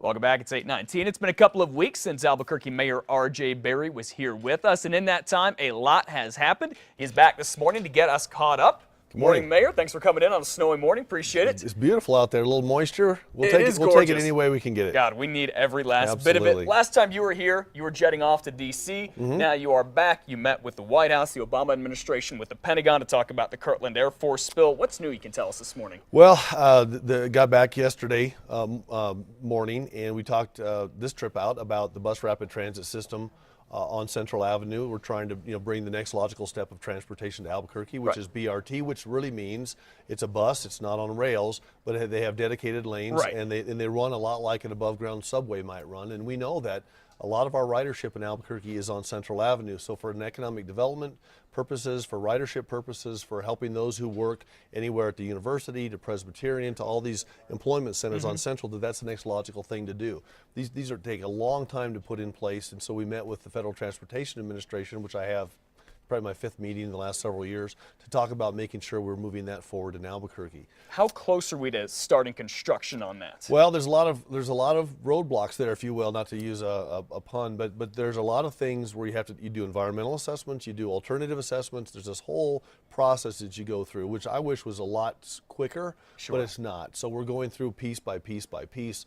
Welcome back. It's 8:19. It's been a couple of weeks since Albuquerque Mayor R.J. Berry was here with us, and in that time, a lot has happened. He's back this morning to get us caught up. Good morning, Mayor. Thanks for coming in on a snowy morning. Appreciate it. It's beautiful out there. A little moisture. We'll take it any way we can get it. God, we need every last bit of it. Last time you were here, you were jetting off to D.C. Now you are back. You met with the White House, the Obama administration, with the Pentagon to talk about the Kirtland Air Force spill. What's new you can tell us this morning? Well, got back yesterday morning, and we talked this trip out about the bus rapid transit system on Central Avenue. We're trying to bring the next logical step of transportation to Albuquerque, which is BRT, which really means it's a bus. It's not on rails, but they have dedicated lanes, and they run a lot like an above ground subway might run. And we know that a lot of our ridership in Albuquerque is on Central Avenue. So for an economic development purposes, for ridership purposes, for helping those who work anywhere at the university, to Presbyterian, to all these employment centers on Central, that's the next logical thing to do. These take a long time to put in place, and so we met with the Federal Transportation Administration, which I have probably my fifth meeting in the last several years, to talk about making sure we're moving that forward in Albuquerque. How close are we to starting construction on that? Well, there's a lot of roadblocks there, if you will, not to use a pun, but there's a lot of things where you do environmental assessments, you do alternative assessments. There's this whole process that you go through, which I wish was a lot quicker, but it's not. So we're going through piece by piece by piece.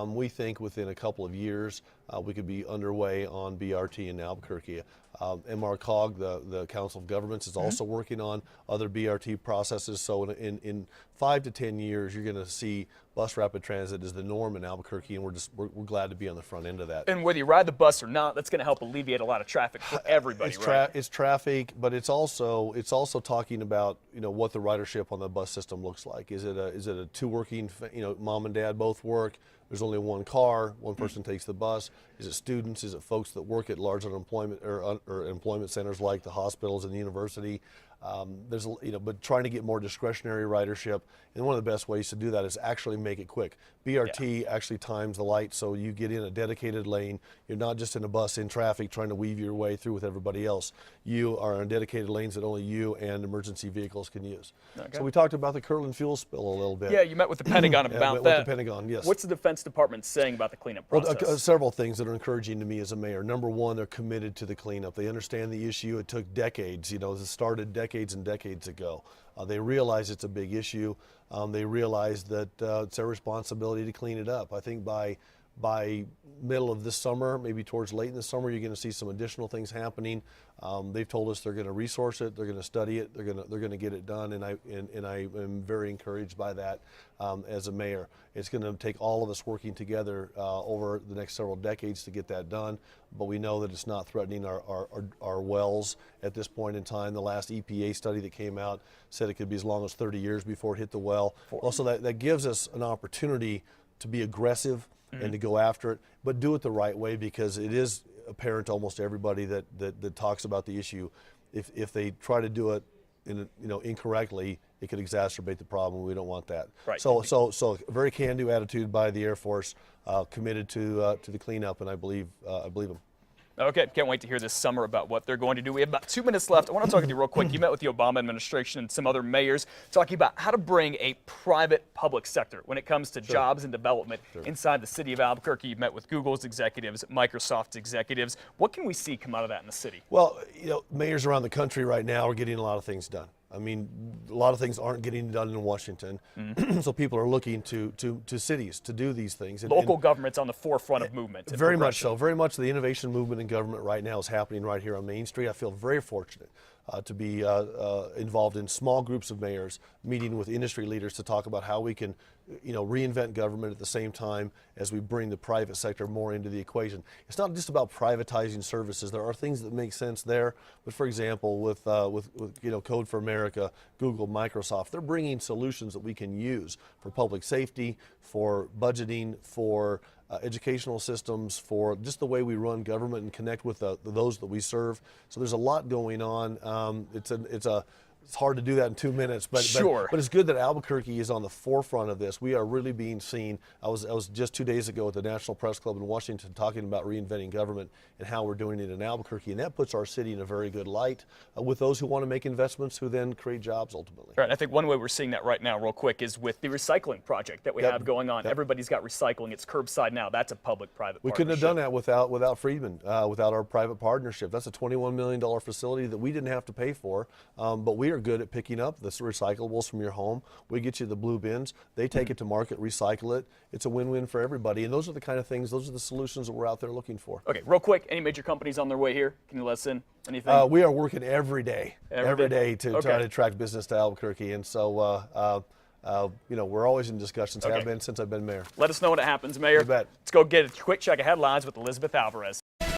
We think within a couple of years we could be underway on BRT in Albuquerque. MRCOG, the Council of Governments, is also working on other BRT processes. So in 5 to 10 years, you're going to see bus rapid transit as the norm in Albuquerque, and we're glad to be on the front end of that. And whether you ride the bus or not, that's going to help alleviate a lot of traffic for everybody, right? It's traffic, but it's also talking about what the ridership on the bus system looks like. Is it a two working, mom and dad both work? There's only one car, one person takes the bus. Is it students? Is it folks that work at large unemployment or employment centers like the hospitals and the university? But trying to get more discretionary ridership, and one of the best ways to do that is actually make it quick. BRT actually times the light, so you get in a dedicated lane. You're not just in a bus in traffic trying to weave your way through with everybody else. You are in dedicated lanes that only you and emergency vehicles can use. Okay. So we talked about the Kirtland fuel spill a little bit. Yeah, you met with the Pentagon about that. With the Pentagon, yes. What's the Defense Department saying about the cleanup process? Well, several things that are encouraging to me as a mayor. Number one, they're committed to the cleanup. They understand the issue. It took decades. It started decades and decades ago. They realize it's a big issue. They realize that it's their responsibility to clean it up. I think by middle of this summer, maybe towards late in the summer, you're going to see some additional things happening. They've told us they're going to resource it, they're going to study it, they're going to get it done, and I am very encouraged by that as a mayor. It's going to take all of us working together over the next several decades to get that done, but we know that it's not threatening our wells at this point in time. The last EPA study that came out said it could be as long as 30 years before it hit the well. Also, that gives us an opportunity to be aggressive and to go after it, but do it the right way, because it is apparent to almost everybody that talks about the issue. If they try to do it incorrectly, it could exacerbate the problem. We don't want that. Right. So very can-do attitude by the Air Force, committed to the cleanup, and I believe them. Okay, can't wait to hear this summer about what they're going to do. We have about 2 minutes left. I want to talk with you real quick. You met with the Obama administration and some other mayors talking about how to bring a private public sector when it comes to jobs and development inside the city of Albuquerque. You've met with Google's executives, Microsoft's executives. What can we see come out of that in the city? Well, mayors around the country right now are getting a lot of things done. I mean, a lot of things aren't getting done in Washington, so people are looking to cities to do these things. Local government's on the forefront of movement. Very much so. Very much the innovation movement in government right now is happening right here on Main Street. I feel very fortunate to be involved in small groups of mayors, meeting with industry leaders to talk about how we can reinvent government at the same time as we bring the private sector more into the equation. It's not just about privatizing services. There are things that make sense there, but for example, with Code for America, Google, Microsoft, they're bringing solutions that we can use for public safety, for budgeting, for educational systems, for just the way we run government and connect with those that we serve. So there's a lot going on. It's a It's hard to do that in 2 minutes, but Sure. but it's good that Albuquerque is on the forefront of this. We are really being seen. I was just 2 days ago at the National Press Club in Washington talking about reinventing government and how we're doing it in Albuquerque, and that puts our city in a very good light with those who want to make investments, who then create jobs ultimately. Right. I think one way we're seeing that right now, real quick, is with the recycling project that we Yep. have going on. Yep. Everybody's got recycling. It's curbside now. That's a public-private We partnership. couldn't have done that without Friedman, without our private partnership. That's a $21 million facility that we didn't have to pay for, but we are good at picking up the recyclables from your home. We get you the blue bins. They take it to market, recycle it. It's a win-win for everybody, and those are the kind of things, those are the solutions that we're out there looking for. Okay, real quick, any major companies on their way here? Can you let us in? Anything? We are working every day to Okay. try to attract business to Albuquerque, and so we're always in discussions. Okay. Have been since I've been mayor. Let us know when it happens, Mayor. You bet. Let's go get a quick check of headlines with Elizabeth Alvarez.